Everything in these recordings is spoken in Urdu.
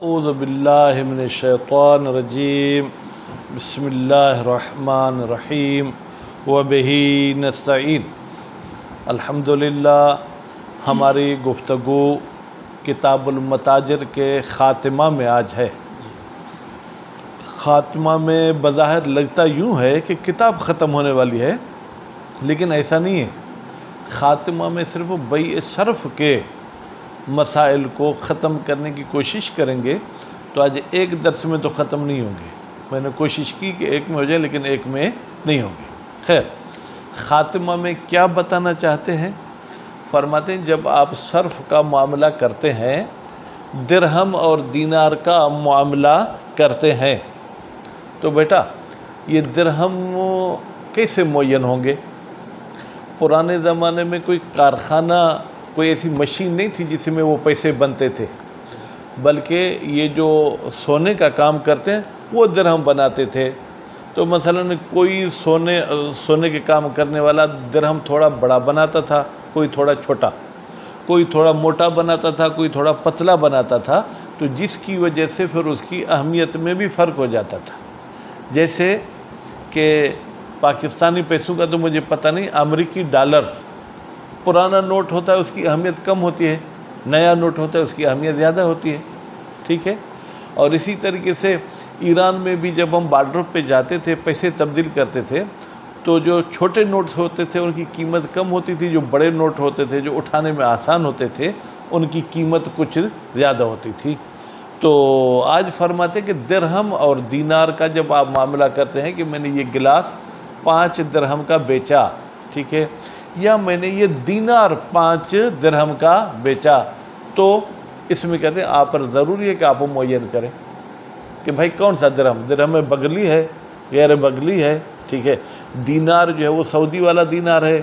اعوذ باللہ من الشیطان الرجیم بسم اللہ الرحمن الرحیم وبہ نستعین۔ الحمدللہ ہماری گفتگو کتاب المتاجر کے خاتمہ میں آج ہے۔ خاتمہ میں بظاہر لگتا یوں ہے کہ کتاب ختم ہونے والی ہے، لیکن ایسا نہیں ہے۔ خاتمہ میں صرف بیع صرف کے مسائل کو ختم کرنے کی کوشش کریں گے تو آج ایک درس میں تو ختم نہیں ہوں گے۔ میں نے کوشش کی کہ ایک میں ہو جائے، لیکن ایک میں نہیں ہوں گے۔ خیر، خاتمہ میں کیا بتانا چاہتے ہیں؟ فرماتے ہیں جب آپ صرف کا معاملہ کرتے ہیں، درہم اور دینار کا معاملہ کرتے ہیں، تو بیٹا یہ درہم کیسے معین ہوں گے؟ پرانے زمانے میں کوئی کارخانہ، کوئی ایسی مشین نہیں تھی جس میں وہ پیسے بنتے تھے، بلکہ یہ جو سونے کا کام کرتے ہیں وہ درہم بناتے تھے۔ تو مثلا کوئی سونے کے کام کرنے والا درہم تھوڑا بڑا بناتا تھا، کوئی تھوڑا چھوٹا، کوئی تھوڑا موٹا بناتا تھا، کوئی تھوڑا پتلا بناتا تھا، تو جس کی وجہ سے پھر اس کی اہمیت میں بھی فرق ہو جاتا تھا۔ جیسے کہ پاکستانی پیسوں کا تو مجھے پتہ نہیں، امریکی ڈالر پرانا نوٹ ہوتا ہے اس کی اہمیت کم ہوتی ہے، نیا نوٹ ہوتا ہے اس کی اہمیت زیادہ ہوتی ہے، ٹھیک ہے۔ اور اسی طریقے سے ایران میں بھی جب ہم بارڈر پہ جاتے تھے، پیسے تبدیل کرتے تھے، تو جو چھوٹے نوٹس ہوتے تھے ان کی قیمت کم ہوتی تھی، جو بڑے نوٹ ہوتے تھے جو اٹھانے میں آسان ہوتے تھے ان کی قیمت کچھ زیادہ ہوتی تھی۔ تو آج فرماتے ہیں کہ درہم اور دینار کا جب آپ معاملہ کرتے ہیں کہ میں نے یہ گلاس 5 درہم کا بیچا، ٹھیک ہے، یا میں نے یہ دینار 5 درہم کا بیچا، تو اس میں کہتے ہیں آپ پر ضروری ہے کہ آپ معین کریں کہ بھائی کون سا درہم میں بغلی ہے، غیر بغلی ہے، ٹھیک ہے۔ دینار جو ہے وہ سعودی والا دینار ہے،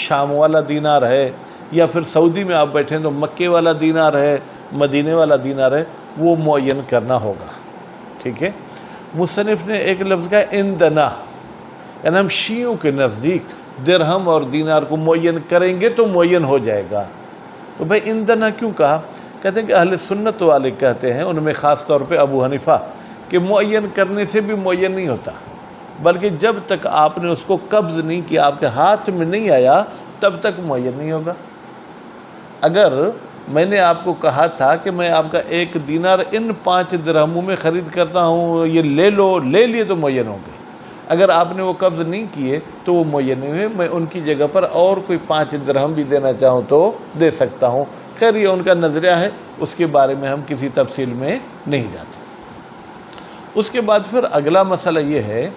شام والا دینار ہے، یا پھر سعودی میں آپ بیٹھیں تو مکے والا دینار ہے، مدینے والا دینار ہے، وہ معین کرنا ہوگا، ٹھیک ہے۔ مصنف نے ایک لفظ کہا اندنا، یعنی ہم شیعوں کے نزدیک درہم اور دینار کو معین کریں گے تو معین ہو جائے گا۔ تو بھائی اندنا کیوں کہا؟ کہتے ہیں کہ اہل سنت والے کہتے ہیں، ان میں خاص طور پہ ابو حنیفہ، کہ معین کرنے سے بھی معین نہیں ہوتا، بلکہ جب تک آپ نے اس کو قبض نہیں کیا، آپ کے ہاتھ میں نہیں آیا، تب تک معین نہیں ہوگا۔ اگر میں نے آپ کو کہا تھا کہ میں آپ کا 1 دینار ان 5 درہموں میں خرید کرتا ہوں، یہ لے لو، لے لیے تو معین ہوں گے۔ اگر آپ نے وہ قبض نہیں کیے تو وہ معین نہیں ہوئے، میں ان کی جگہ پر اور کوئی 5 درہم بھی دینا چاہوں تو دے سکتا ہوں۔ خیر یہ ان کا نظریہ ہے، اس کے بارے میں ہم کسی تفصیل میں نہیں جاتے۔ اس کے بعد پھر اگلا مسئلہ یہ ہے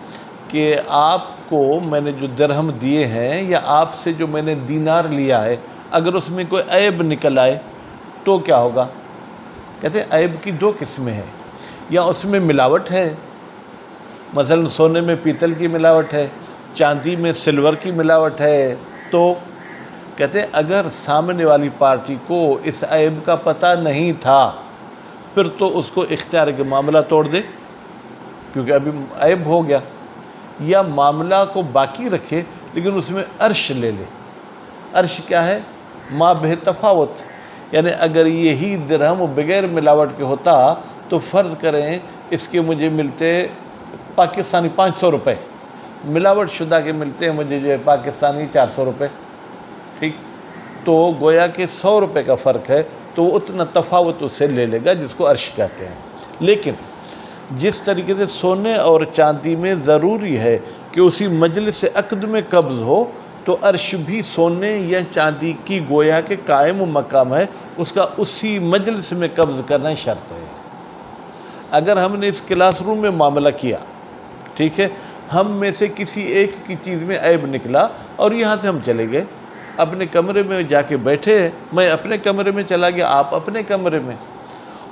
کہ آپ کو میں نے جو درہم دیے ہیں یا آپ سے جو میں نے دینار لیا ہے، اگر اس میں کوئی عیب نکل آئے تو کیا ہوگا؟ کہتے ہیں عیب کی 2 قسمیں ہیں، یا اس میں ملاوٹ ہے، مثلا سونے میں پیتل کی ملاوٹ ہے، چاندی میں سلور کی ملاوٹ ہے، تو کہتے ہیں اگر سامنے والی پارٹی کو اس عیب کا پتہ نہیں تھا پھر تو اس کو اختیار کے معاملہ توڑ دے، کیونکہ ابھی عیب ہو گیا، یا معاملہ کو باقی رکھے لیکن اس میں عرش لے لے۔ عرش کیا ہے؟ ما بہ تفاوت، یعنی اگر یہی درہم بغیر ملاوٹ کے ہوتا تو فرض کریں اس کے مجھے ملتے پاکستانی 500 روپے، ملاوٹ شدہ کے ملتے ہیں مجھے جو ہے پاکستانی 400 روپے، ٹھیک، تو گویا کہ 100 روپے کا فرق ہے، تو وہ اتنا تفاوت اس سے لے لے گا، جس کو عرش کہتے ہیں۔ لیکن جس طریقے سے سونے اور چاندی میں ضروری ہے کہ اسی مجلس عقد میں قبض ہو، تو عرش بھی سونے یا چاندی کی گویا کہ قائم مقام ہے، اس کا اسی مجلس میں قبض کرنا شرط ہے۔ اگر ہم نے اس کلاس روم میں معاملہ کیا، ٹھیک ہے، ہم میں سے کسی ایک کی چیز میں عیب نکلا اور یہاں سے ہم چلے گئے، اپنے کمرے میں جا کے بیٹھے، میں اپنے کمرے میں چلا گیا، آپ اپنے کمرے میں،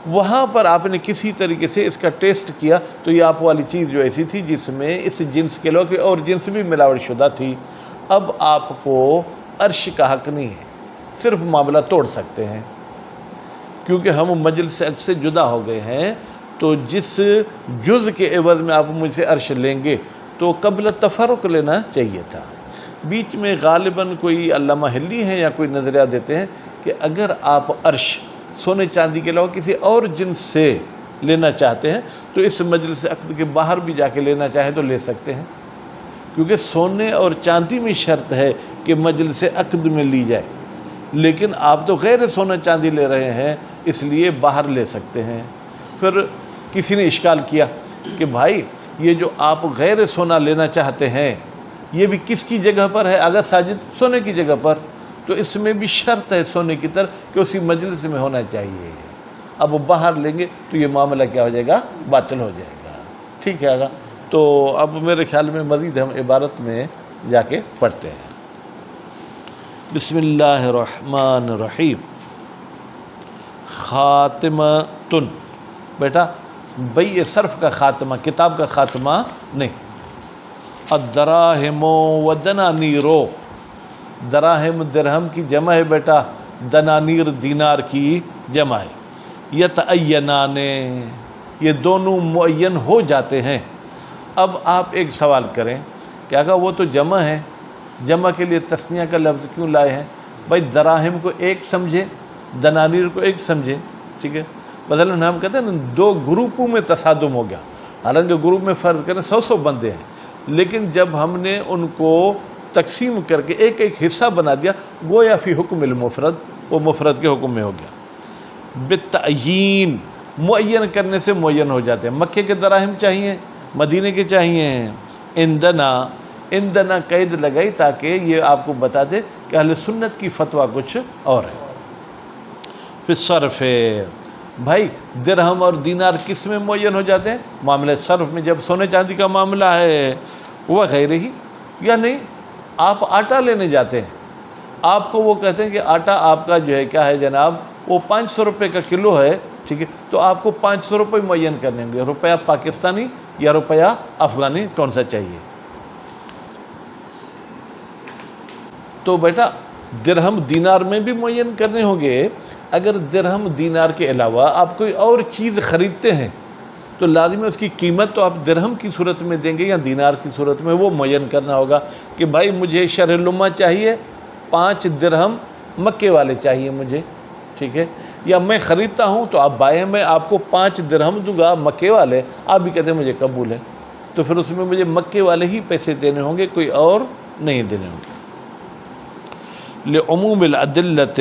وہاں پر آپ نے کسی طریقے سے اس کا ٹیسٹ کیا تو یہ آپ والی چیز جو ایسی تھی جس میں اس جنس کے علاوہ اور جنس بھی ملاوٹ شدہ تھی، اب آپ کو عرش کا حق نہیں ہے، صرف معاملہ توڑ سکتے ہیں، کیونکہ ہم مجلس عقد سے جدا ہو گئے ہیں۔ تو جس جز کے عوض میں آپ مجھ سے عرش لیں گے تو قبل تفرق لینا چاہیے تھا۔ بیچ میں غالباً کوئی علامہ حلی ہیں یا کوئی نظریہ دیتے ہیں کہ اگر آپ عرش سونے چاندی کے علاوہ کسی اور جنس سے لینا چاہتے ہیں تو اس مجلس عقد کے باہر بھی جا کے لینا چاہیں تو لے سکتے ہیں، کیونکہ سونے اور چاندی میں شرط ہے کہ مجلس عقد میں لی جائے، لیکن آپ تو غیر سونا چاندی لے رہے ہیں اس لیے باہر لے سکتے ہیں۔ پھر کسی نے اشکال کیا کہ بھائی یہ جو آپ غیر سونا لینا چاہتے ہیں یہ بھی کس کی جگہ پر ہے؟ اگر ساجد سونے کی جگہ پر تو اس میں بھی شرط ہے سونے کی طرح کہ اسی مجلس میں ہونا چاہیے، اب وہ باہر لیں گے تو یہ معاملہ کیا ہو جائے گا؟ باطل ہو جائے گا، ٹھیک ہے آگا۔ تو اب میرے خیال میں مزید ہم عبارت میں جا کے پڑھتے ہیں۔ بسم اللہ الرحمن الرحیم۔ خاتمۃن، بیٹا بیع صرف کا خاتمہ، کتاب کا خاتمہ نہیں۔ الدراہم ودنانیر، دراہم درہم کی جمع ہے بیٹا، دنانیر دینار کی جمع ہے۔ یتعینان، یہ دونوں معین ہو جاتے ہیں۔ اب آپ ایک سوال کریں کہ اگر وہ تو جمع ہے، جمع کے لیے تثنیہ کا لفظ کیوں لائے ہیں؟ بھائی دراہم کو ایک سمجھے، دنانیر کو ایک سمجھے، ٹھیک ہے۔ مثلا ہم کہتے ہیں نا دو گروپوں میں تصادم ہو گیا، حالانکہ گروپ میں فرض کریں 100 بندے ہیں، لیکن جب ہم نے ان کو تقسیم کر کے ایک ایک حصہ بنا دیا گویا فی حکم المفرد، وہ مفرد کے حکم میں ہو گیا۔ بالتعیین، معین کرنے سے معین ہو جاتے ہیں۔ مکے کے دراہم چاہیے، مدینے کے چاہیے۔ اندنا قید لگائی تاکہ یہ آپ کو بتا دے کہ اہل سنت کی فتویٰ کچھ اور ہے۔ پھر صرف ہے بھائی درہم اور دینار کس میں معین ہو جاتے ہیں؟ معاملہ صرف میں، جب سونے چاندی کا معاملہ ہے وہ غیر ہی، یا نہیں آپ آٹا لینے جاتے ہیں، آپ کو وہ کہتے ہیں کہ آٹا آپ کا جو ہے کیا ہے جناب وہ 500 روپے کا کلو ہے، ٹھیک ہے، تو آپ کو 500 روپے معین کرنے گے، روپیہ پاکستانی یا روپیہ افغانی کون سا چاہیے؟ تو بیٹا درہم دینار میں بھی معین کرنے ہوں گے۔ اگر درہم دینار کے علاوہ آپ کوئی اور چیز خریدتے ہیں تو لازم ہے اس کی قیمت تو آپ درہم کی صورت میں دیں گے یا دینار کی صورت میں، وہ معین کرنا ہوگا کہ بھائی مجھے شرح لمہ چاہیے 5 درہم مکے والے چاہیے مجھے، ٹھیک ہے، یا میں خریدتا ہوں تو آپ بائیں میں آپ کو 5 درہم دوں گا مکے والے، آپ بھی کہتے ہیں مجھے قبول ہے، تو پھر اس میں مجھے مکے والے ہی پیسے دینے ہوں گے، کوئی اور نہیں دینے ہوں گے۔ لعموم العدلت،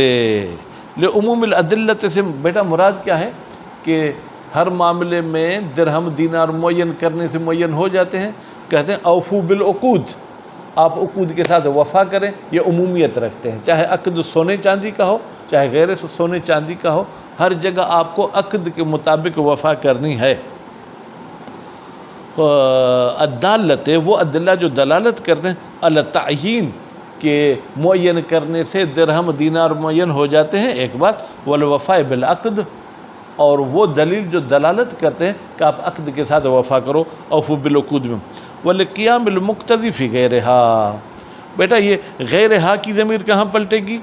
لعموم العدلت سے بیٹا مراد کیا ہے کہ ہر معاملے میں درہم دینار معین کرنے سے معین ہو جاتے ہیں۔ کہتے ہیں اوفو بالعقود، آپ عقود کے ساتھ وفا کریں، یہ عمومیت رکھتے ہیں، چاہے عقد سونے چاندی کا ہو چاہے غیر سونے چاندی کا ہو، ہر جگہ آپ کو عقد کے مطابق وفا کرنی ہے۔ الدالت، وہ عدلہ جو دلالت کرتے ہیں التعیین کہ معین کرنے سے درہم دینار معین ہو جاتے ہیں، ایک بات، والوفاء بالعقد، اور وہ دلیل جو دلالت کرتے ہیں کہ آپ عقد کے ساتھ وفا کرو، اوفو بالعقود میں۔ والقیام المقتضی فی غیرہا، بیٹا یہ غیرہا کی ضمیر کہاں پلٹے گی؟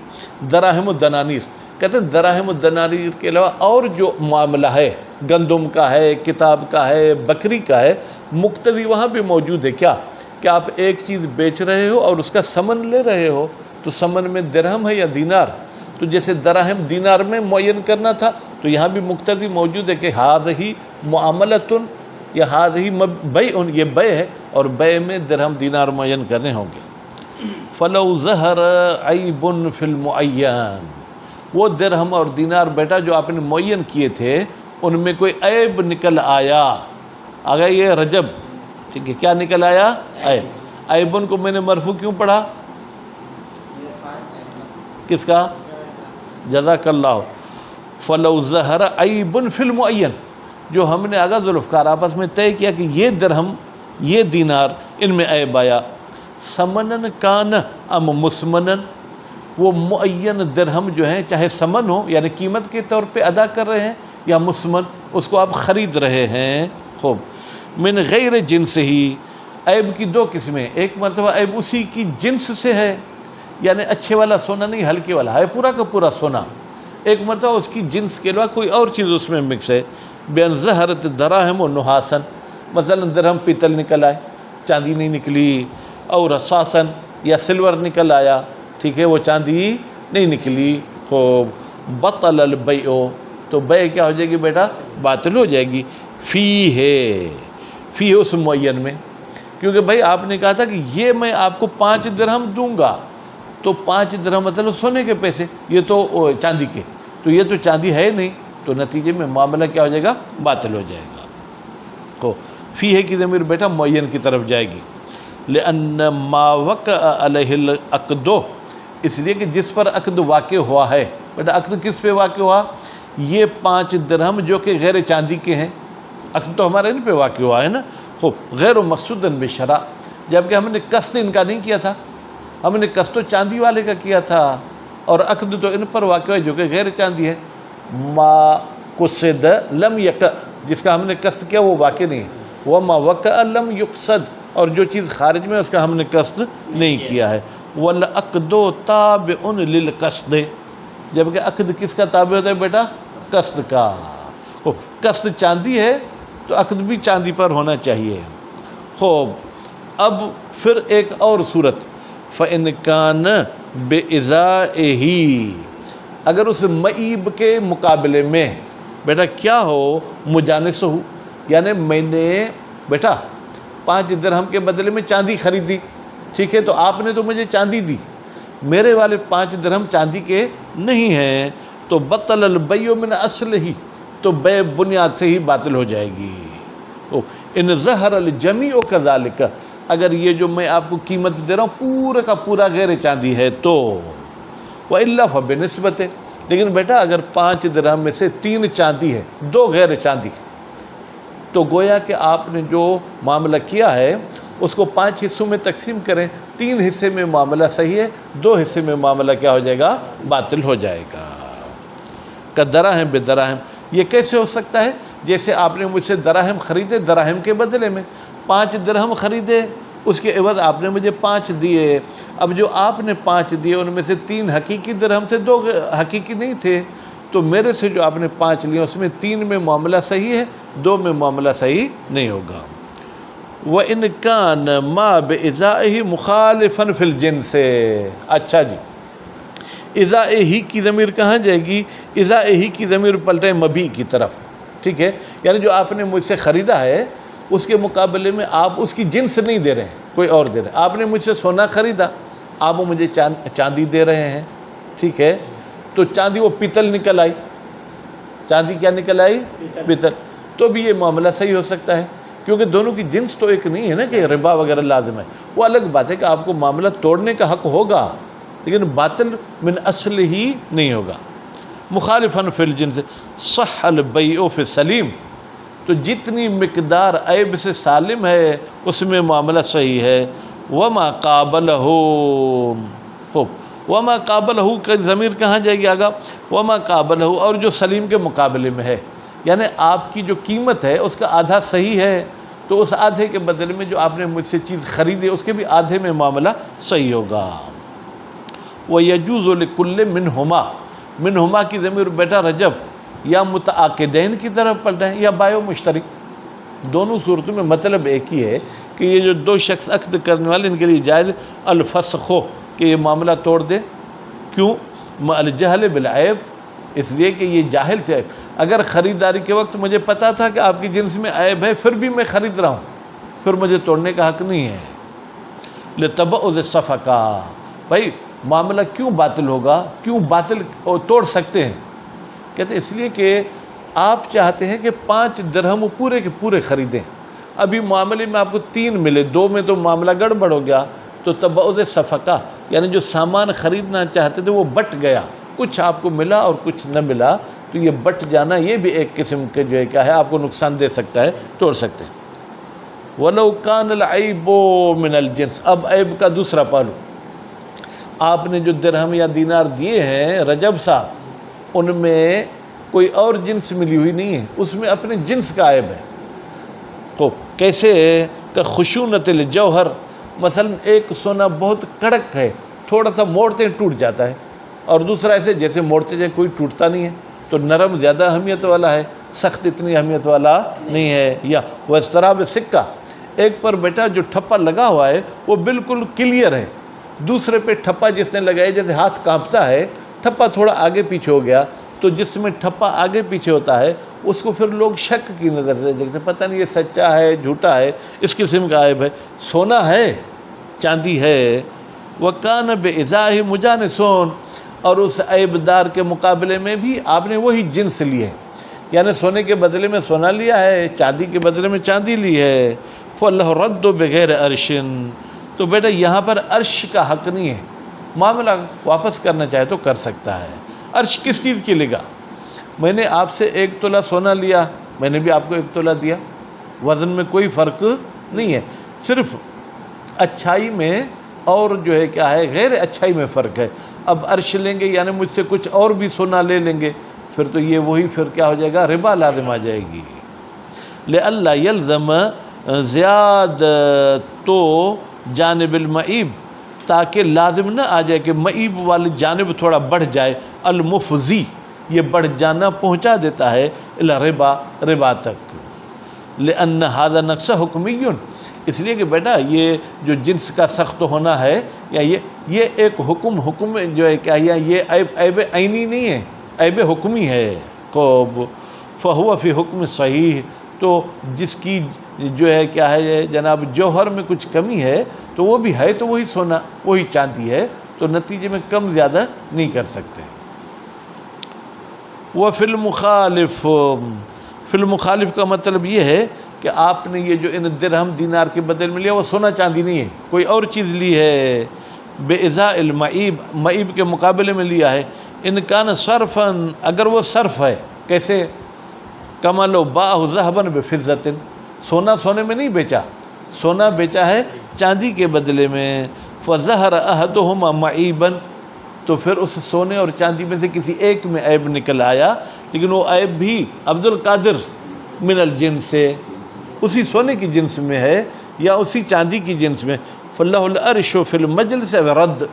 دراہم الدنانیر، کہتے ہیں دراہم الدنانیر کے علاوہ اور جو معاملہ ہے گندم کا ہے، کتاب کا ہے، بکری کا ہے، مقتضی وہاں بھی موجود ہے، کیا کہ آپ ایک چیز بیچ رہے ہو اور اس کا ثمن لے رہے ہو، تو ثمن میں درہم ہے یا دینار، تو جیسے دراہم دینار میں معین کرنا تھا تو یہاں بھی مقتضی موجود ہے کہ ہذہ معاملۃ یا ہذہ بیع، یہ بیع ہے اور بیع میں درہم دینار معین کرنے ہوں گے۔ فلو ظہر عیب فی المعین، وہ درہم اور دینار بیٹا جو آپ نے معین کیے تھے ان میں کوئی عیب نکل آیا، اگر یہ رجب، ٹھیک ہے، کیا نکل آیا؟ عیب۔ عیبن کو میں نے مرفوع کیوں پڑھا؟ کس کا؟ جزاک اللہ۔ فلو ظہر عیب فی المعین، جو ہم نے اگر ذوالفقار آپس میں طے کیا کہ یہ درہم یہ دینار ان میں عیب آیا، سمنن کان ام مسمنن، وہ معین درہم جو ہیں چاہے سمن ہو یعنی قیمت کے طور پہ ادا کر رہے ہیں یا مسمن اس کو آپ خرید رہے ہیں، خوب، من غیر جنس ہی، عیب کی دو قسمیں، ایک مرتبہ عیب اسی کی جنس سے ہے یعنی اچھے والا سونا نہیں ہلکے والا ہے پورا کا پورا سونا، ایک مرتبہ اس کی جنس کے علاوہ کوئی اور چیز اس میں مکس ہے۔ بین ظہرت دراہم و نحاسن، مثلا درہم پیتل نکل آئے چاندی نہیں نکلی، اور رصاصن یا سلور نکل آیا، ٹھیک ہے، وہ چاندی نہیں نکلی، خوب، بطل البیع، تو بے کیا ہو جائے گی بیٹا؟ باطل ہو جائے گی۔ فی ہے اس معین میں، کیونکہ بھائی آپ نے کہا تھا کہ یہ میں آپ کو 5 درہم دوں گا، تو 5 درہم مطلب سونے کے پیسے، یہ تو چاندی کے، تو یہ تو چاندی ہے نہیں، تو نتیجے میں معاملہ کیا ہو جائے گا؟ باطل ہو جائے گا۔ تو فی ہے کی ضمیر بیٹا معین کی طرف جائے گی، لأن ما وقع علیہ العقد، اس لیے کہ جس پر عقد واقع ہوا ہے۔ بیٹا عقد کس پہ واقع ہوا؟ یہ 5 درہم جو کہ غیر چاندی کے ہیں، عقد تو ہمارے ان پہ واقع ہوا ہے نا، خوب غیر مقصود بشرع، جبکہ ہم نے قسط ان کا نہیں کیا تھا، ہم نے قسط تو چاندی والے کا کیا تھا، اور عقد تو ان پر واقع ہے جو کہ غیر چاندی ہے۔ ما قصد لم یقع، جس کا ہم نے قصد کیا وہ واقع نہیں ہے، وما وقع لم یقصد، اور جو چیز خارج میں اس کا ہم نے قصد نہیں کیا ہے۔ والعقد تابع للقصد، جبکہ عقد کس کا تابع ہوتا ہے بیٹا؟ قصد کا۔ قصد چاندی ہے تو عقد بھی چاندی پر ہونا چاہیے۔ خوب اب پھر ایک اور صورت، فَإِنْ كَانَ بِإِذَائِهِ، اگر اس معیب کے مقابلے میں بیٹا کیا ہو؟ مجانس ہو، یعنی میں نے بیٹا 5 درہم کے بدلے میں چاندی خریدی، ٹھیک ہے، تو آپ نے تو مجھے چاندی دی، میرے والے 5 درہم چاندی کے نہیں ہیں، تو بطل البیع من اصل ہی، تو بے بنیاد سے ہی باطل ہو جائے گی۔ ان ظہر الجمیع کذالک، اگر یہ جو میں آپ کو قیمت دے رہا ہوں پورا کا پورا غیر چاندی ہے تو، وَإِلَّا فَبِنِسْبَتِ، لیکن بیٹا اگر 5 درہم میں سے 3 چاندی ہے 2 غیر چاندی، تو گویا کہ آپ نے جو معاملہ کیا ہے اس کو 5 حصوں میں تقسیم کریں، 3 حصے میں معاملہ صحیح ہے، 2 حصے میں معاملہ کیا ہو جائے گا؟ باطل ہو جائے گا۔ دراہم بدراہم، یہ کیسے ہو سکتا ہے؟ جیسے آپ نے مجھ سے دراہم خریدے، دراہم کے بدلے میں 5 درہم خریدے، اس کے عوض آپ نے مجھے 5 دیے، اب جو آپ نے 5 دیے ان میں سے 3 حقیقی درہم تھے، 2 حقیقی نہیں تھے، تو میرے سے جو آپ نے 5 لیے اس میں 3 میں معاملہ صحیح ہے، 2 میں معاملہ صحیح نہیں ہوگا۔ وَإِنْ كَانَ مَا بِإِذَائِهِ مُخَالِفًا فِي الْجِنْسِ، اچھا جی، اِذَائِهِ کی ضمیر کہاں جائے گی؟ اِذَائِهِ کی ضمیر پلٹے مبیع کی طرف، ٹھیک ہے، یعنی جو آپ نے مجھ سے خریدا ہے اس کے مقابلے میں آپ اس کی جنس نہیں دے رہے ہیں، کوئی اور دے رہے ہیں۔ آپ نے مجھ سے سونا خریدا، آپ مجھے چاندی دے رہے ہیں، ٹھیک ہے، تو چاندی وہ پیتل نکل آئی، چاندی کیا نکل آئی؟ پیتل، تو بھی یہ معاملہ صحیح ہو سکتا ہے، کیونکہ دونوں کی جنس تو ایک نہیں ہے نا کہ ربا وغیرہ لازم ہے۔ وہ الگ بات ہے کہ آپ کو معاملہ توڑنے کا حق ہوگا، لیکن باطل من اصل ہی نہیں ہوگا۔ مخالفاً فی الجنس صح البیع فی السلیم، تو جتنی مقدار عیب سے سالم ہے اس میں معاملہ صحیح ہے۔ وما قابلہ، خوب، وما قابلہ کا ضمیر کہاں جائے گی آگا؟ وما قابلہ، اور جو سلیم کے مقابلے میں ہے، یعنی آپ کی جو قیمت ہے اس کا آدھا صحیح ہے، تو اس آدھے کے بدلے میں جو آپ نے مجھ سے چیز خریدی اس کے بھی آدھے میں معاملہ صحیح ہوگا۔ وَيَجُوزُ لِكُلِّ مِنْهُمَا، منہما کی ضمیر بیٹا رجب یا متعاقدین کی طرف پلٹیں یا بائع و مشتری، دونوں صورتوں میں مطلب ایک ہی ہے کہ یہ جو 2 شخص عقد کرنے والے ان کے لیے جائز الفسخ، کہ یہ معاملہ توڑ دے۔ کیوں؟ الجہل بالعیب، اس لیے کہ یہ جاہل تھے، اگر خریداری کے وقت مجھے پتا تھا کہ آپ کی جنس میں عیب ہے پھر بھی میں خرید رہا ہوں، پھر مجھے توڑنے کا حق نہیں ہے۔ لتبعض الصفقہ، بھائی معاملہ کیوں باطل ہوگا، کیوں باطل توڑ سکتے ہیں؟ کہتے ہیں اس لیے کہ آپ چاہتے ہیں کہ 5 درہم پورے کے پورے خریدیں، ابھی معاملے میں آپ کو 3 ملے، 2 میں تو معاملہ گڑبڑ ہو گیا، تو تبعض صفقہ، یعنی جو سامان خریدنا چاہتے تھے وہ بٹ گیا، کچھ آپ کو ملا اور کچھ نہ ملا، تو یہ بٹ جانا یہ بھی ایک قسم کے جو ہے کیا ہے آپ کو نقصان دے سکتا ہے، توڑ سکتے ہیں۔ وَلَوْ كَانَ الْعَيْبُ مِنَ الْجِنْسِ، اب عیب کا دوسرا پہلو، آپ نے جو درہم یا دینار دیے ہیں رجب صاحب، ان میں کوئی اور جنس ملی ہوئی نہیں ہے، اس میں اپنے جنس کا عیب ہے۔ تو کیسے ہے کہ خشونت الجوہر، مثلا ایک سونا بہت کڑک ہے، تھوڑا سا موڑتے ہیں ٹوٹ جاتا ہے، اور دوسرا ایسے جیسے موڑتے جائے کوئی ٹوٹتا نہیں ہے، تو نرم زیادہ اہمیت والا ہے، سخت اتنی اہمیت والا نہیں ہے۔ یا وہ اضطراب سکہ، ایک پر بیٹا جو ٹھپا لگا ہوا ہے وہ بالکل کلیئر ہے، دوسرے پہ ٹھپا جس نے لگایا جیسے ہاتھ کانپتا ہے، ٹھپا تھوڑا آگے پیچھے ہو گیا، تو جس میں ٹھپا آگے پیچھے ہوتا ہے اس کو پھر لوگ شک کی نظر سے دیکھتے ہیں، پتہ نہیں یہ سچا ہے جھوٹا ہے، اس قسم کا عیب ہے۔ سونا ہے، چاندی ہے، وَكَانَ بِإِزَاهِ مُجَانِسٌ، اور اس عیب دار کے مقابلے میں بھی آپ نے وہی جنس لی ہے، یعنی سونے کے بدلے میں سونا لیا ہے، چاندی کے بدلے میں چاندی لی ہے۔ فَاللَّهُ رَدُّ بِغَيْرِ عَرْشٍ، تو بیٹا یہاں پر عرش کا حق نہیں ہے، معاملہ واپس کرنا چاہے تو کر سکتا ہے۔ عرش کس چیز کی لے گا؟ میں نے آپ سے 1 تولہ سونا لیا، میں نے بھی آپ کو 1 تولہ دیا، وزن میں کوئی فرق نہیں ہے، صرف اچھائی میں اور جو ہے کیا ہے غیر اچھائی میں فرق ہے۔ اب عرش لیں گے یعنی مجھ سے کچھ اور بھی سونا لے لیں گے، پھر تو یہ وہی پھر کیا ہو جائے گا، ربا لازم آ جائے گی۔ لئلا یلزم زیادۃ جانب المعیب، تاکہ لازم نہ آ جائے کہ معیب والی جانب تھوڑا بڑھ جائے، المفضی، یہ بڑھ جانا پہنچا دیتا ہے الی ربا، ربا تک۔ لأن هذا نقص حکمی، اس لیے کہ بیٹا یہ جو جنس کا سخت ہونا ہے یا یہ ایک حکم جو ہے کیا یہ عیب عینی نہیں ہے، عیب حکمی ہے۔ قوب فہو فی حکم صحیح، تو جس کی جو ہے کیا ہے جناب جوہر میں کچھ کمی ہے تو وہ بھی ہے تو وہی سونا وہی چاندی ہے، تو نتیجے میں کم زیادہ نہیں کر سکتے۔ وفی المخالف، فی المخالف کا مطلب یہ ہے کہ آپ نے یہ جو ان درہم دینار کے بدل میں لیا وہ سونا چاندی نہیں ہے، کوئی اور چیز لی ہے، بے ازاء المعیب، معیب کے مقابلے میں لیا ہے۔ ان کان صرفا، اگر وہ صرف ہے، کیسے؟ کما لو باہ ذہبا بفضۃ، سونا سونے میں نہیں بیچا، سونا بیچا ہے چاندی کے بدلے میں، فظہر احدہما معیبا، تو پھر اس سونے اور چاندی میں سے کسی ایک میں عیب نکل آیا، لیکن وہ عیب بھی عبد القادر من الجنس سے، اسی سونے کی جنس میں ہے یا اسی چاندی کی جنس میں، فاللہ العرش فی المجلس رد،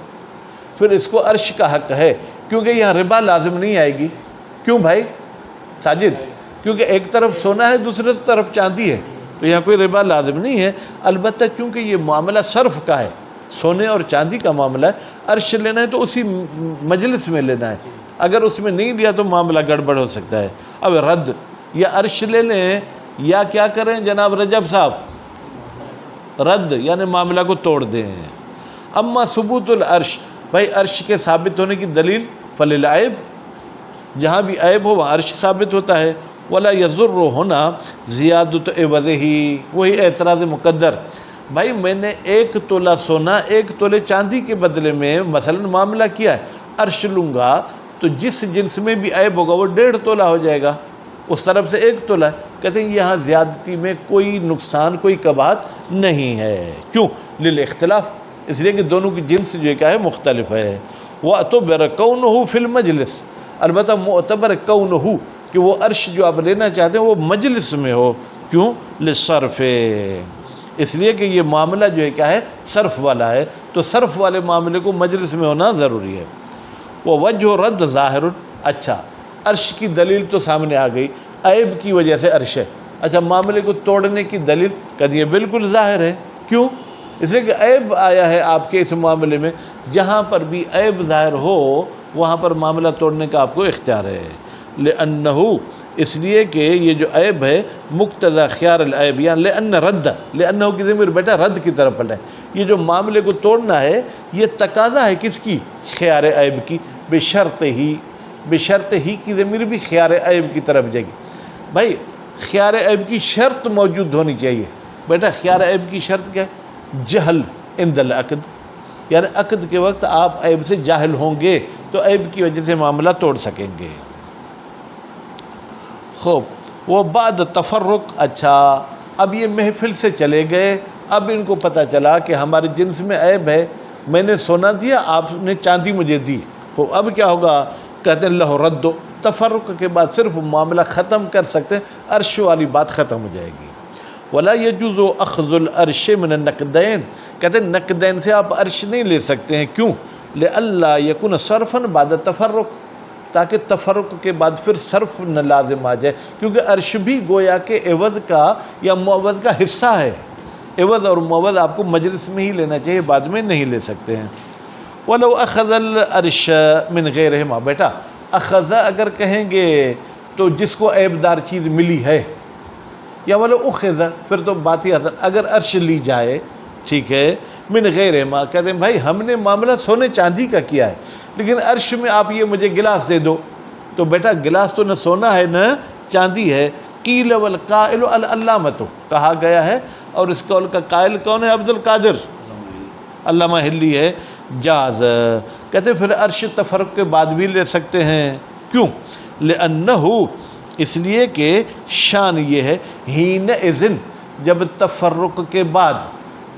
پھر اس کو عرش کا حق ہے، کیونکہ یہاں ربا لازم نہیں آئے گی۔ کیوں بھائی ساجد؟ کیونکہ ایک طرف سونا ہے دوسری طرف چاندی ہے، تو یہاں کوئی ربا لازم نہیں ہے، البتہ چونکہ یہ معاملہ صرف کا ہے، سونے اور چاندی کا معاملہ ہے، عرش لینا ہے تو اسی مجلس میں لینا ہے، اگر اس میں نہیں لیا تو معاملہ گڑبڑ ہو سکتا ہے۔ اب رد یا عرش لے لیں یا کیا کریں جناب رجب صاحب، رد یعنی معاملہ کو توڑ دیں۔ اما ثبوت العرش، بھائی عرش کے ثابت ہونے کی دلیل فللعیب، جہاں بھی عیب ہو وہاں عرش ثابت ہوتا ہے، ولا یضر ہونا زیادت عوضہ، وہی اعتراض مقدر، بھائی میں نے 1 تولہ سونا 1 تولے چاندی کے بدلے میں مثلا معاملہ کیا ہے، عرش لوں گا تو جس جنس میں بھی عیب ہوگا وہ 1.5 تولہ ہو جائے گا، اس طرف سے 1 تولہ، کہتے ہیں یہاں زیادتی میں کوئی نقصان کوئی کباہت نہیں ہے، کیوں؟ للاختلاف، اس لیے کہ دونوں کی جنس جو کیا ہے مختلف ہے۔ وَأَعْتَبَرَ كَوْنُهُ فِي الْمَجْلِسِ، البتہ معتبر کونہ کہ وہ عرش جو آپ لینا چاہتے ہیں وہ مجلس میں ہو، کیوں؟ للصرف، اس لیے کہ یہ معاملہ جو ہے کیا ہے صرف والا ہے، تو صرف والے معاملے کو مجلس میں ہونا ضروری ہے۔ وہ وجہ رد ظاہر، اچھا عرش کی دلیل تو سامنے آ گئی، عیب کی وجہ سے عرش ہے، اچھا معاملے کو توڑنے کی دلیل کہتے ہیں بالکل ظاہر ہے، کیوں؟ اس لیے کہ عیب آیا ہے آپ کے اس معاملے میں، جہاں پر بھی عیب ظاہر ہو وہاں پر معاملہ توڑنے کا آپ کو اختیار ہے۔ لأنہ، اس لیے کہ یہ جو عیب ہے مقتضی خیار العیب، یعنی لأن رد، لأنہ کی ضمیر بیٹا رد کی طرف پلٹے، یہ جو معاملے کو توڑنا ہے یہ تقاضا ہے کس کی؟ خیار عیب کی، بشرط ہی، بشرط ہی کی ضمیر بھی خیار عیب کی طرف جائے گی۔ بھائی خیار عیب کی شرط موجود ہونی چاہیے، بیٹا خیار عیب کی شرط کیا ہے؟ جہل عند العقد، یعنی عقد کے وقت آپ عیب سے جاہل ہوں گے تو عیب کی وجہ سے معاملہ توڑ سکیں گے۔ خوب، وہ بعد تفرق، اچھا اب یہ محفل سے چلے گئے، اب ان کو پتہ چلا کہ ہمارے جنس میں عیب ہے، میں نے سونا دیا آپ نے چاندی مجھے دی، تو اب کیا ہوگا؟ کہتے ہیں اللہ رد، تفرق کے بعد صرف معاملہ ختم کر سکتے ہیں، عرش والی بات ختم ہو جائے گی۔ ولا يجوز اخذ العرش من النقدین، کہتے ہیں نقدین سے آپ عرش نہیں لے سکتے ہیں، کیوں؟ لئلا یکون صرفا بعد تفرق، تاکہ تفرق کے بعد پھر صرف نہ لازم آ جائے، کیونکہ عرش بھی گویا کہ عوض کا یا معوض کا حصہ ہے، عوض اور معوض آپ کو مجلس میں ہی لینا چاہیے، بعد میں نہیں لے سکتے ہیں۔ وَلَوْ أَخَذَ الْعَرْشَ مِنْ غَيْرِهِمَا، بیٹا اخذ اگر کہیں گے تو جس کو عیب دار چیز ملی ہے، یا ولو اخذ پھر تو بات ہی آتا، اگر عرش لی جائے، ٹھیک ہے، من غیر ما، کہتے ہیں بھائی ہم نے معاملہ سونے چاندی کا کیا ہے، لیکن عرش میں آپ یہ مجھے گلاس دے دو، تو بیٹا گلاس تو نہ سونا ہے نہ چاندی ہے۔ قیل والقائل العلامۃ، کہا گیا ہے، اور اس قول کا قائل کون ہے؟ عبد القادر علامہ ہلی ہے۔ جاز، کہتے پھر عرش تفرق کے بعد بھی لے سکتے ہیں، کیوں؟ لأنہ، اس لیے کہ شان یہ ہے، حین اذن، جب تفرق کے بعد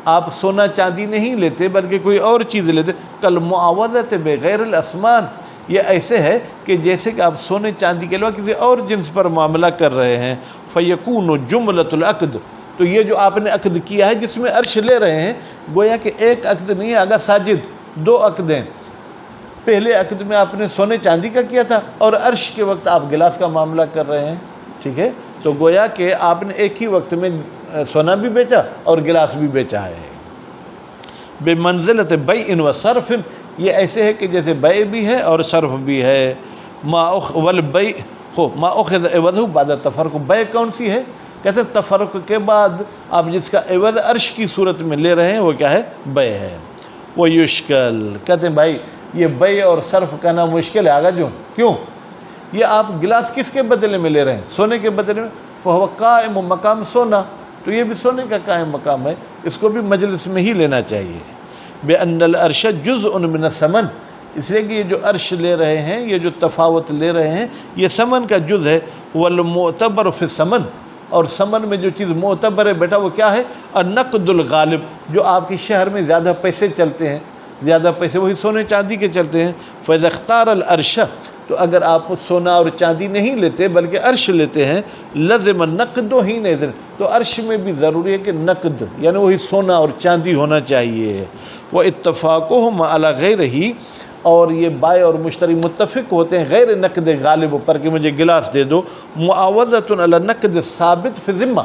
آپ سونا چاندی نہیں لیتے بلکہ کوئی اور چیز لیتے، کل معاوضۃ بغیر الاسمان، یہ ایسے ہے کہ جیسے کہ آپ سونے چاندی کے علاوہ کسی اور جنس پر معاملہ کر رہے ہیں، فیکون جملۃ العقد، تو یہ جو آپ نے عقد کیا ہے جس میں عرش لے رہے ہیں، گویا کہ ایک عقد نہیں ہے، آگا ساجد، دو عقد ہیں۔ پہلے عقد میں آپ نے سونے چاندی کا کیا تھا، اور عرش کے وقت آپ گلاس کا معاملہ کر رہے ہیں، ٹھیک ہے، تو گویا کہ آپ نے ایک ہی وقت میں سونا بھی بیچا اور گلاس بھی بیچا ہے۔ بے منزلت بیع و صرف، یہ ایسے ہے کہ جیسے بیع بھی ہے اور صرف بھی ہے۔ والبیع ما اخذ عوضہ بعد تفرق، بیع کون سی ہے؟ کہتے ہیں تفرق کے بعد آپ جس کا عوض عرش کی صورت میں لے رہے ہیں وہ کیا ہے؟ بیع ہے۔ وہ یشکل، کہتے ہیں بھائی یہ بیع اور صرف کا نام مشکل ہے، آگا جو کیوں؟ یہ آپ گلاس کس کے بدلے میں لے رہے ہیں؟ سونے کے بدلے میں، فہو قائم مقام سونا، تو یہ بھی سونے کا قائم مقام ہے، اس کو بھی مجلس میں ہی لینا چاہیے۔ بِأَنَّ الْعَرْشَ جُزْءٌ مِّنَ الثَّمَن، اس لیے کہ یہ جو عرش لے رہے ہیں، یہ جو تفاوت لے رہے ہیں، یہ ثمن کا جز ہے۔ وَالْمُعْتَبَرُ فِي الثَّمَن، اور ثمن میں جو چیز معتبر ہے بیٹا وہ کیا ہے؟ النقد الغالب، جو آپ کے شہر میں زیادہ پیسے چلتے ہیں، زیادہ پیسے وہی سونے چاندی کے چلتے ہیں۔ فَإِذَا اخْتَارَ الْعَرْشَ، تو اگر آپ سونا اور چاندی نہیں لیتے بلکہ عرش لیتے ہیں، لَزِمَ النَّقْدُ حِينَئِذٍ، تو عرش میں بھی ضروری ہے کہ نقد یعنی وہی سونا اور چاندی ہونا چاہیے۔ وَاتَّفَاقُهُمْ عَلَى غَيْرِهِ، اور یہ بائع اور مشتری متفق ہوتے ہیں غیر نقد غالب پر کہ مجھے گلاس دے دو۔ معاوضۃ علی النقد ثابت فی ذمہ،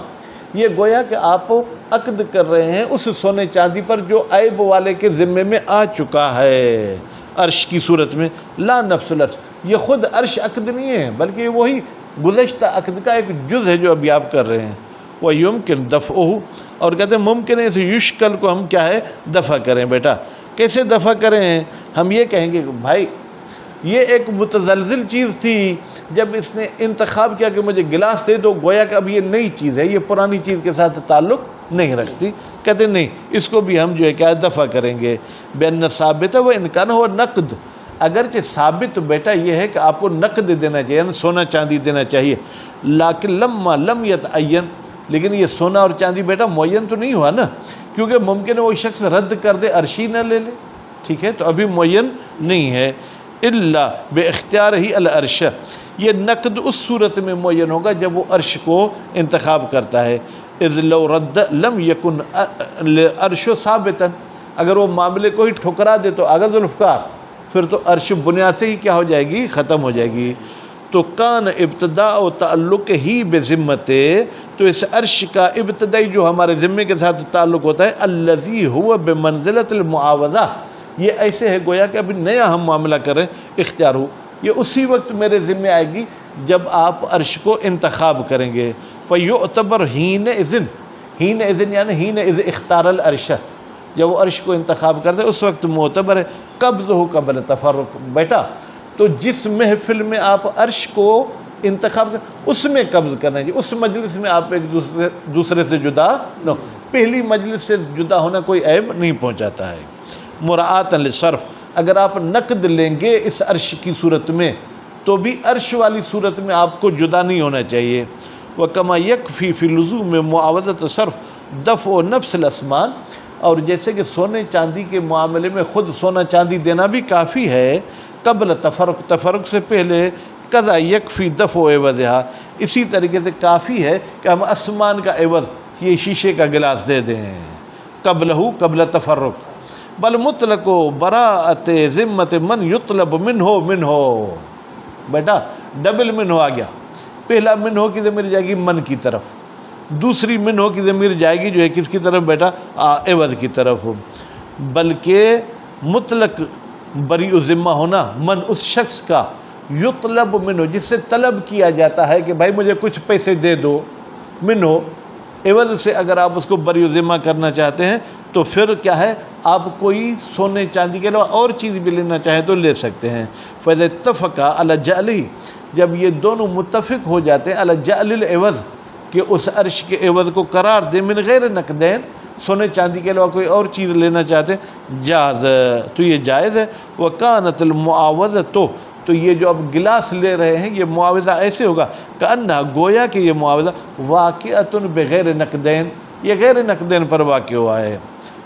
یہ گویا کہ آپ عقد کر رہے ہیں اس سونے چاندی پر جو عیب والے کے ذمے میں آ چکا ہے عرش کی صورت میں، لا نفس العرش، یہ خود عرش عقد نہیں ہے بلکہ وہی گزشتہ عقد کا ایک جز ہے جو ابھی آپ کر رہے ہیں۔ وَيُمْكِنْ دَفْعُهُ، اور کہتے ہیں ممکن ہے اس یشکل کو ہم کیا ہے؟ دفع کریں۔ بیٹا کیسے دفع کریں؟ ہم یہ کہیں گے کہ بھائی یہ ایک متزلزل چیز تھی، جب اس نے انتخاب کیا کہ مجھے گلاس دے دو، گویا کہ اب یہ نئی چیز ہے، یہ پرانی چیز کے ساتھ تعلق نہیں رکھتی، کہتے نہیں اس کو بھی ہم جو ہے کیا دفع کریں گے۔ بِأَنَّ ثابت و انکان ہو نقد، اگرچہ ثابت بیٹا یہ ہے کہ آپ کو نقد دینا چاہیے، یعنی سونا چاندی دینا چاہیے، لیکن لما لم یتعین، لیکن یہ سونا اور چاندی بیٹا معین تو نہیں ہوا نا، کیونکہ ممکن ہے وہ شخص رد کر دے، عرشی نہ لے لے، ٹھیک ہے، تو ابھی معین نہیں ہے۔ الا باختیار ہی العرش، یہ نقد اس صورت میں معین ہوگا جب وہ عرش کو انتخاب کرتا ہے۔ اذ لو رد لم یکن العرش ثابتا، اگر وہ معاملے کو ہی ٹھکرا دے تو آگا ذوالفقار، پھر تو عرش بنیاد سے ہی کیا ہو جائے گی؟ ختم ہو جائے گی۔ تو کان ابتداء و تعلق ہی بذمت، تو اس عرش کا ابتدائی جو ہمارے ذمے کے ساتھ تعلق ہوتا ہے، الذی ہوا بمنزلۃ المعاوضہ، یہ ایسے ہے گویا کہ ابھی نیا ہم معاملہ کر رہے ہیں، اختیار ہو، یہ اسی وقت میرے ذمے آئے گی جب آپ عرش کو انتخاب کریں گے۔ فیعتبر حینئذ، حینئذ یعنی حینئذ اختار العرش، جب وہ عرش کو انتخاب کرتے اس وقت معتبر ہے۔ قبضہ قبل تفرق، بیٹا تو جس محفل میں آپ عرش کو انتخاب کر اس میں قبض کرنا چاہیے، اس مجلس میں آپ ایک دوسرے سے جدا نہ ہو، پہلی مجلس سے جدا ہونا کوئی عیب نہیں پہنچاتا ہے۔ مراعاۃ للصرف، اگر آپ نقد لیں گے اس عرش کی صورت میں تو بھی عرش والی صورت میں آپ کو جدا نہیں ہونا چاہیے۔ وَكَمَا يَكْفِي فِي لُزُومِ مُعَاوَضَةِ صرف دفع نفس الاسمان، اور جیسے کہ سونے چاندی کے معاملے میں خود سونا چاندی دینا بھی کافی ہے قبل تفرق، تفرق سے پہلے، قضا یکفی دفع عوضہا، اسی طریقے سے کافی ہے کہ ہم آسمان کا عوض یہ شیشے کا گلاس دے دیں قبلہ قبل تفرق۔ بل مطلق براءت ذمت من یطلب منہ، بیٹا ڈبل منہ آ گیا، پہلا منہ کی ضمیر جائے گی من کی طرف، دوسری منہ کی ضمیر جائے گی جو ہے کس کی طرف بیٹا؟ عوض کی طرف، بلکہ مطلق بری ذمہ ہونا من اس شخص کا یطلب منو، جس سے طلب کیا جاتا ہے کہ بھائی مجھے کچھ پیسے دے دو، منو عوض سے اگر آپ اس کو بری ذمہ کرنا چاہتے ہیں تو پھر کیا ہے، آپ کوئی سونے چاندی کے علاوہ اور چیز بھی لینا چاہیں تو لے سکتے ہیں۔ فَإِذَا اتَّفَقَا عَلَى جَعْلِهِ، جب یہ دونوں متفق ہو جاتے ہیں علی جعل العوض، کہ اس عرش کے عوض کو قرار دیں، من غیر نقدین، سونے چاندی کے علاوہ کوئی اور چیز لینا چاہتے ہیں، جاز، تو یہ جائز ہے۔ وَكَانَتِ الْمُعَاوَضَةُ، تو یہ جو اب گلاس لے رہے ہیں یہ معاوضہ ایسے ہوگا کأنہا، گویا کہ یہ معاوضہ واقعۃ بغیر نقدین، یہ غیر نقدین پر واقع ہوا ہے۔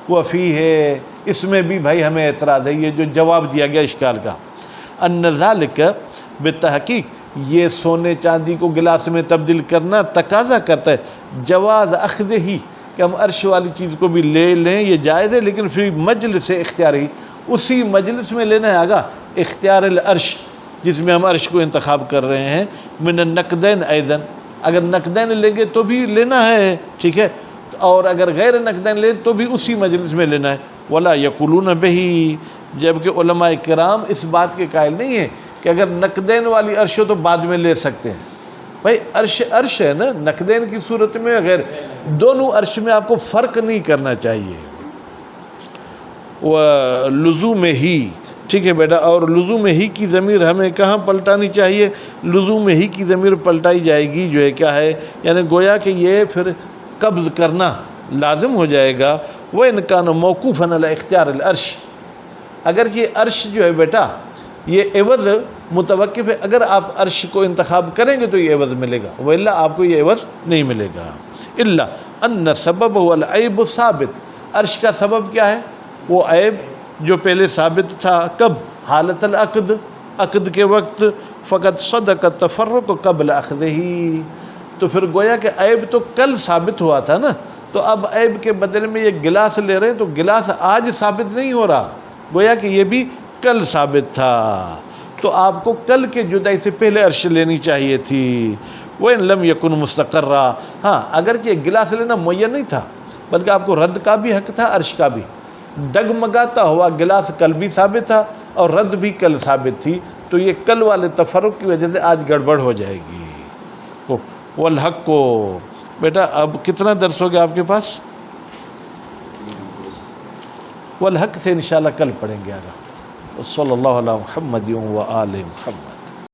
وفیہ، اس میں بھی بھائی ہمیں اعتراض ہے، یہ جو جواب دیا گیا اشکال کا، ان ذالک، بالتحقیق یہ سونے چاندی کو گلاس میں تبدیل کرنا تقاضا کرتا ہے جواز اخذ ہی، کہ ہم عرش والی چیز کو بھی لے لیں، یہ جائز ہے، لیکن پھر مجلس اختیاری، اسی مجلس میں لینا ہے آگا، اختیار العرش، جس میں ہم عرش کو انتخاب کر رہے ہیں، من النقدین ایضاً، اگر نقدین لیں گے تو بھی لینا ہے، ٹھیک ہے، اور اگر غیر نقدین لیں تو بھی اسی مجلس میں لینا ہے۔ ولا یقولون بہی، جبکہ علماء کرام اس بات کے قائل نہیں ہیں کہ اگر نقدین والی عرش ہو تو بعد میں لے سکتے ہیں۔ بھائی عرش عرش ہے نا، نقدین کی صورت میں غیر، دونوں عرش میں آپ کو فرق نہیں کرنا چاہیے۔ لزوم ہی، ٹھیک ہے بیٹا، اور لزوم ہی کی ضمیر ہمیں کہاں پلٹانی چاہیے؟ لزوم ہی کی ضمیر پلٹائی جائے گی جو ہے کیا ہے، یعنی گویا کہ یہ پھر قبض کرنا لازم ہو جائے گا۔ وَإِنْ كَانَ مَوْقُوفًا عَلَى اخْتِيَارِ الْعَرْشِ، اگر یہ عرش جو ہے بیٹا یہ عوض متوقف ہے، اگر آپ عرش کو انتخاب کریں گے تو یہ عوض ملے گا، وَإِلَّا آپ کو یہ عوض نہیں ملے گا۔ إِلَّا أَنَّ سَبَبَهُ الْعَيْبُ ثابت، عرش کا سبب کیا ہے؟ وہ عیب جو پہلے ثابت تھا، کب؟ حالت العقد، عقد کے وقت، فقط صدق التفرق قبل اخذہ، تو پھر گویا کہ عیب تو کل ثابت ہوا تھا نا، تو اب عیب کے بدلے میں یہ گلاس لے رہے ہیں تو گلاس آج ثابت نہیں ہو رہا، گویا کہ یہ بھی کل ثابت تھا، تو آپ کو کل کے جدائی سے پہلے عرش لینی چاہیے تھی۔ وَإِن لَمْ يَكُنْ مُسْتَقَرًّا، ہاں اگرچہ گلاس لینا معین نہیں تھا بلکہ آپ کو رد کا بھی حق تھا، عرش کا بھی، ڈگمگاتا ہوا گلاس کل بھی ثابت تھا اور رد بھی کل ثابت تھی، تو یہ کل والے تفرق کی وجہ سے آج گڑبڑ ہو جائے گی۔ والحق کو، بیٹا اب کتنا درس ہو گیا آپ کے پاس؟ والحق سے انشاءاللہ کل پڑھیں گے آگا۔ صلی اللہ علیہ محمد و آل محمد۔